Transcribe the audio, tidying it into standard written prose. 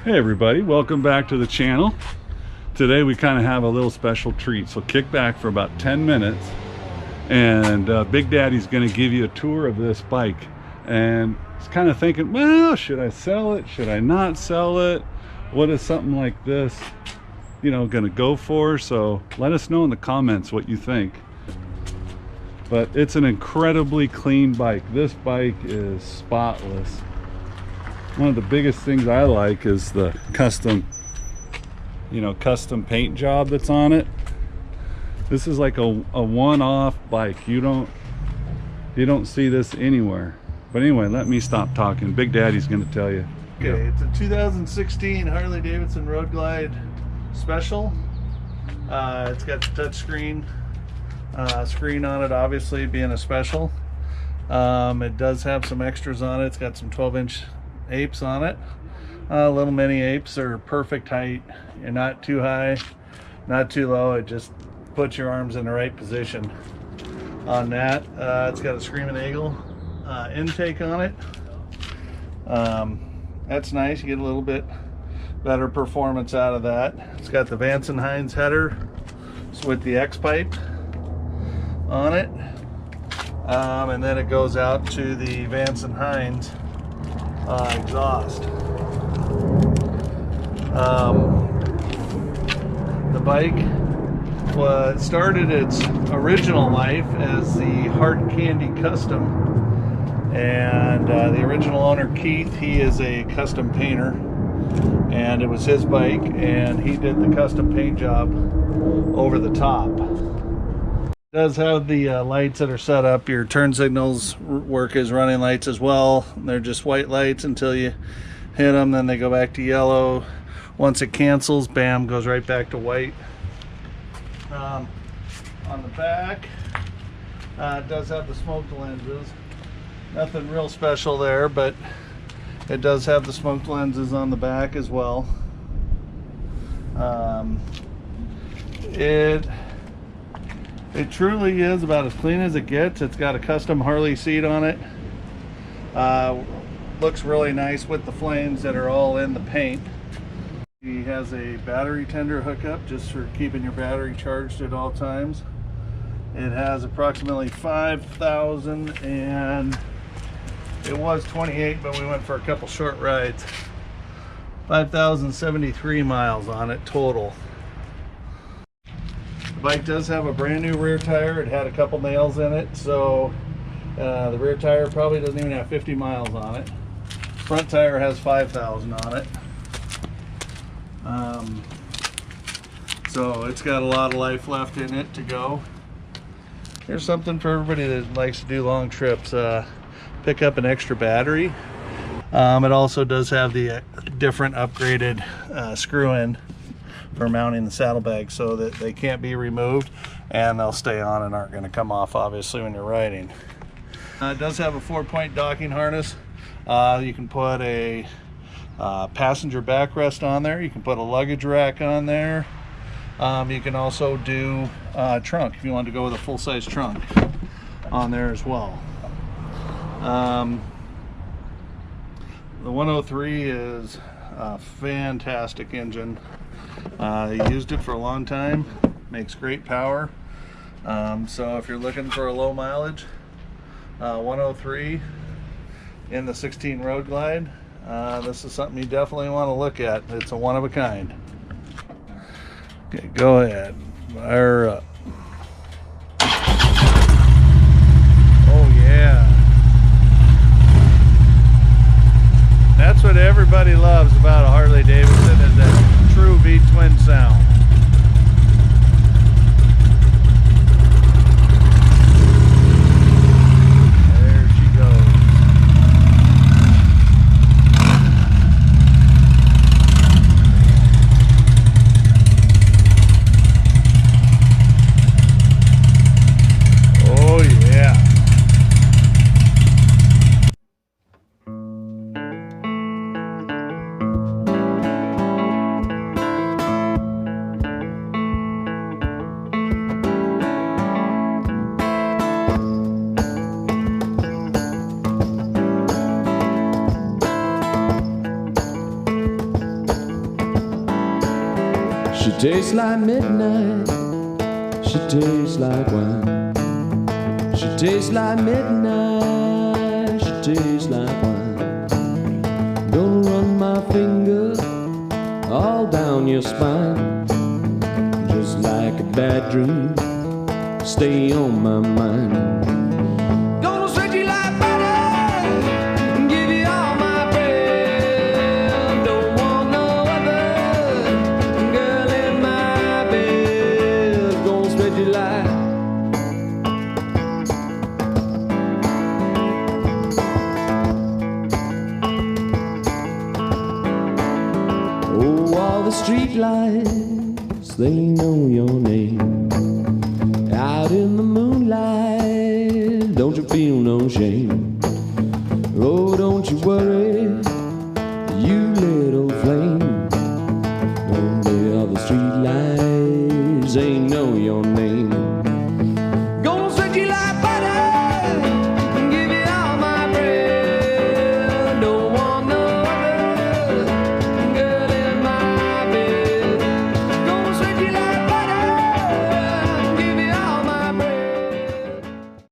Hey everybody, welcome back to the channel. Today we kind of have a little special treat, so kick back for about 10 minutes and Big Daddy's going to give you a tour of this bike. And it's kind of thinking, well, should I sell it? Should I not sell it? What is something like this, going to go for? So let us know in the comments what you think. But it's an incredibly clean bike. This bike is spotless. One of the biggest things I like is the custom paint job that's on it. This is like a one-off bike. You don't see this anywhere. But anyway, let me stop talking. Big Daddy's gonna tell you. Okay, it's a 2016 Harley Davidson Road Glide Special. It's got the touch screen on it, obviously being a special. It does have some extras on it. It's got some 12-inch apes on it. Little mini apes are perfect height. You're not too high, not too low. It just puts your arms in the right position on that. It's got a Screaming Eagle intake on it. That's nice. You get a little bit better performance out of that. It's got the Vance & Hines header with the X-pipe on it. And then it goes out to the Vance & Hines exhaust. The bike started its original life as the Hard Candy Custom, and the original owner, Keith, he is a custom painter, and it was his bike, and he did the custom paint job over the top. It does have the lights that are set up. Your turn signals work as running lights as well. They're just white lights until you hit them, then they go back to yellow. Once it cancels, bam, goes right back to white. On the back, it does have the smoked lenses. Nothing real special there, but it does have the smoked lenses on the back as well. It truly is about as clean as it gets. It's got a custom Harley seat on it. Looks really nice with the flames that are all in the paint. He has a battery tender hookup just for keeping your battery charged at all times. It has approximately 5,000, and it was 28, but we went for a couple short rides. 5,073 miles on it total. The bike does have a brand new rear tire. It had a couple nails in it, so the rear tire probably doesn't even have 50 miles on it. Front tire has 5,000 on it. So it's got a lot of life left in it to go. Here's something for everybody that likes to do long trips. Pick up an extra battery. It also does have the different upgraded screw-in for mounting the saddlebag, so that they can't be removed and they'll stay on and aren't going to come off, obviously, when you're riding. It does have a 4-point docking harness. You can put a passenger backrest on there. You can put a luggage rack on there. You can also do trunk if you want to go with a full-size trunk on there as well. The 103 is a fantastic engine. I used it for a long time. Makes great power. So if you're looking for a low mileage 103 in the 16 Road Glide, this is something you definitely want to look at. It's a one of a kind. Okay, go ahead, fire up. Oh yeah, that's what everybody loves about a Harley Davidson, is that true V-twin sound. She tastes like midnight. She tastes like wine. She tastes like midnight. She tastes like wine. Gonna run my finger all down your spine. Just like a bad dream, stay on my mind. Gonna sweat you like butter and give you all my bread. Don't want no other girl in my bed. Gonna spread you like oh, all the street lights, they know your name. Out in the moonlight, don't you feel no shame? Oh, don't you worry, you little flame. All the other street lights, they know your name.